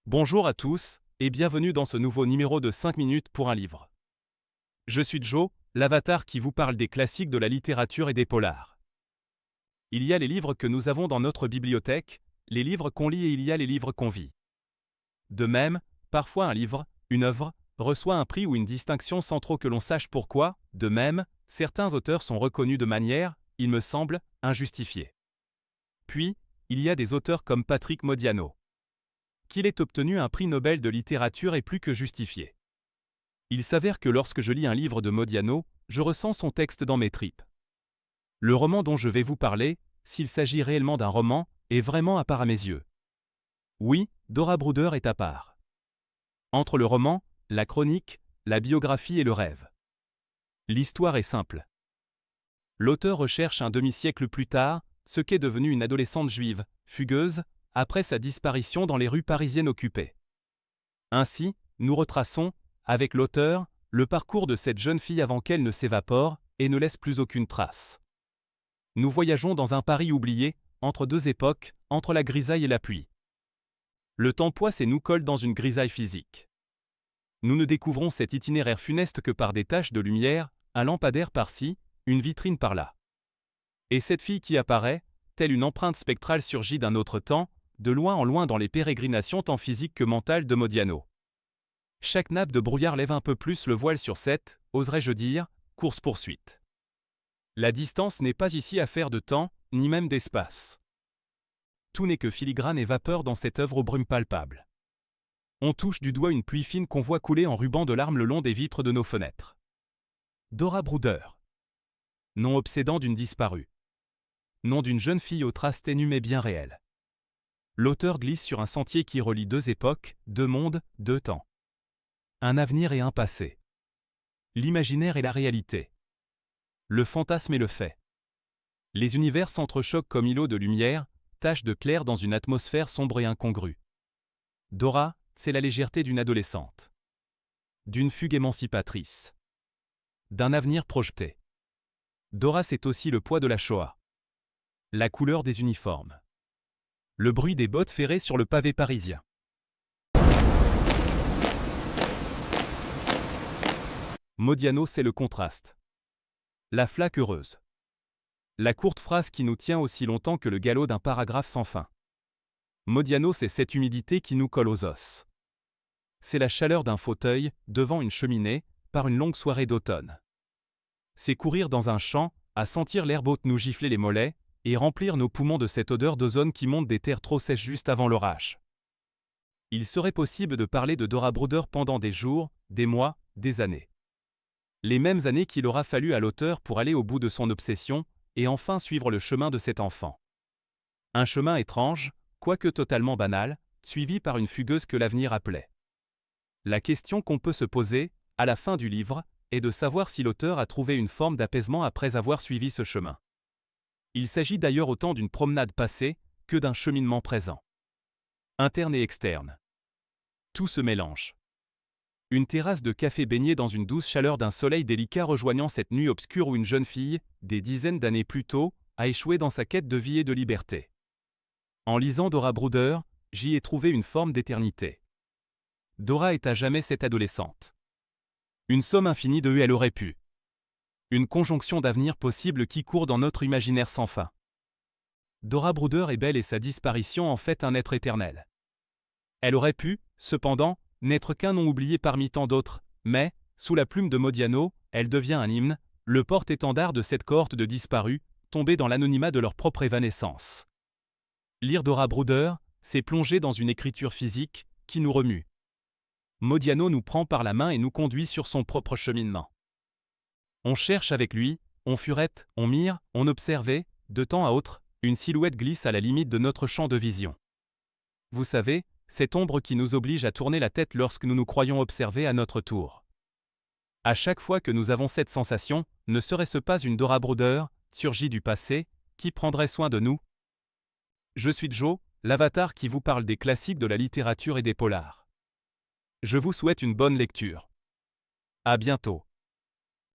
Bonjour à tous, et bienvenue dans ce nouveau numéro de 5 minutes pour un livre. Je suis Joe, l'avatar qui vous parle des classiques de la littérature et des polars. Il y a les livres que nous avons dans notre bibliothèque, les livres qu'on lit et il y a les livres qu'on vit. De même, parfois un livre, une œuvre, reçoit un prix ou une distinction sans trop que l'on sache pourquoi, de même, certains auteurs sont reconnus de manière, il me semble, injustifiée. Puis, il y a des auteurs comme Patrick Modiano. Qu'il ait obtenu un prix Nobel de littérature est plus que justifié. Il s'avère que lorsque je lis un livre de Modiano, je ressens son texte dans mes tripes. Le roman dont je vais vous parler, s'il s'agit réellement d'un roman, est vraiment à part à mes yeux. Oui, Dora Bruder est à part. Entre le roman, la chronique, la biographie et le rêve. L'histoire est simple. L'auteur recherche un demi-siècle plus tard ce qu'est devenue une adolescente juive, fugueuse, après sa disparition dans les rues parisiennes occupées. Ainsi, nous retraçons, avec l'auteur, le parcours de cette jeune fille avant qu'elle ne s'évapore et ne laisse plus aucune trace. Nous voyageons dans un Paris oublié, entre deux époques, entre la grisaille et la pluie. Le temps passe et nous colle dans une grisaille physique. Nous ne découvrons cet itinéraire funeste que par des taches de lumière, un lampadaire par-ci, une vitrine par-là. Et cette fille qui apparaît, telle une empreinte spectrale surgit d'un autre temps, de loin en loin dans les pérégrinations tant physiques que mentales de Modiano. Chaque nappe de brouillard lève un peu plus le voile sur cette, oserais-je dire, course-poursuite. La distance n'est pas ici affaire de temps, ni même d'espace. Tout n'est que filigrane et vapeur dans cette œuvre aux brumes palpables. On touche du doigt une pluie fine qu'on voit couler en rubans de larmes le long des vitres de nos fenêtres. Dora Bruder. Nom obsédant d'une disparue. Nom d'une jeune fille aux traces ténues mais bien réelles. L'auteur glisse sur un sentier qui relie deux époques, deux mondes, deux temps. Un avenir et un passé. L'imaginaire et la réalité. Le fantasme et le fait. Les univers s'entrechoquent comme îlots de lumière, taches de clair dans une atmosphère sombre et incongrue. Dora, c'est la légèreté d'une adolescente. D'une fugue émancipatrice. D'un avenir projeté. Dora, c'est aussi le poids de la Shoah. La couleur des uniformes. Le bruit des bottes ferrées sur le pavé parisien. Modiano, c'est le contraste. La flaque heureuse. La courte phrase qui nous tient aussi longtemps que le galop d'un paragraphe sans fin. Modiano, c'est cette humidité qui nous colle aux os. C'est la chaleur d'un fauteuil, devant une cheminée, par une longue soirée d'automne. C'est courir dans un champ, à sentir l'herbe haute nous gifler les mollets, et remplir nos poumons de cette odeur d'ozone qui monte des terres trop sèches juste avant l'orage. Il serait possible de parler de Dora Bruder pendant des jours, des mois, des années. Les mêmes années qu'il aura fallu à l'auteur pour aller au bout de son obsession, et enfin suivre le chemin de cet enfant. Un chemin étrange, quoique totalement banal, suivi par une fugueuse que l'avenir appelait. La question qu'on peut se poser, à la fin du livre, est de savoir si l'auteur a trouvé une forme d'apaisement après avoir suivi ce chemin. Il s'agit d'ailleurs autant d'une promenade passée que d'un cheminement présent. Interne et externe. Tout se mélange. Une terrasse de café baignée dans une douce chaleur d'un soleil délicat rejoignant cette nuit obscure où une jeune fille, des dizaines d'années plus tôt, a échoué dans sa quête de vie et de liberté. En lisant Dora Bruder, j'y ai trouvé une forme d'éternité. Dora est à jamais cette adolescente. Une somme infinie de elle aurait pu. Une conjonction d'avenir possible qui court dans notre imaginaire sans fin. Dora Bruder est belle et sa disparition en fait un être éternel. Elle aurait pu, cependant, n'être qu'un nom oublié parmi tant d'autres, mais, sous la plume de Modiano, elle devient un hymne, le porte-étendard de cette cohorte de disparus, tombés dans l'anonymat de leur propre évanescence. Lire Dora Bruder, c'est plonger dans une écriture physique qui nous remue. Modiano nous prend par la main et nous conduit sur son propre cheminement. On cherche avec lui, on furette, on mire, on observe, de temps à autre, une silhouette glisse à la limite de notre champ de vision. Vous savez, cette ombre qui nous oblige à tourner la tête lorsque nous nous croyons observer à notre tour. À chaque fois que nous avons cette sensation, ne serait-ce pas une Dora Bruder, surgie du passé, qui prendrait soin de nous? Je suis Joe, l'avatar qui vous parle des classiques de la littérature et des polars. Je vous souhaite une bonne lecture. À bientôt.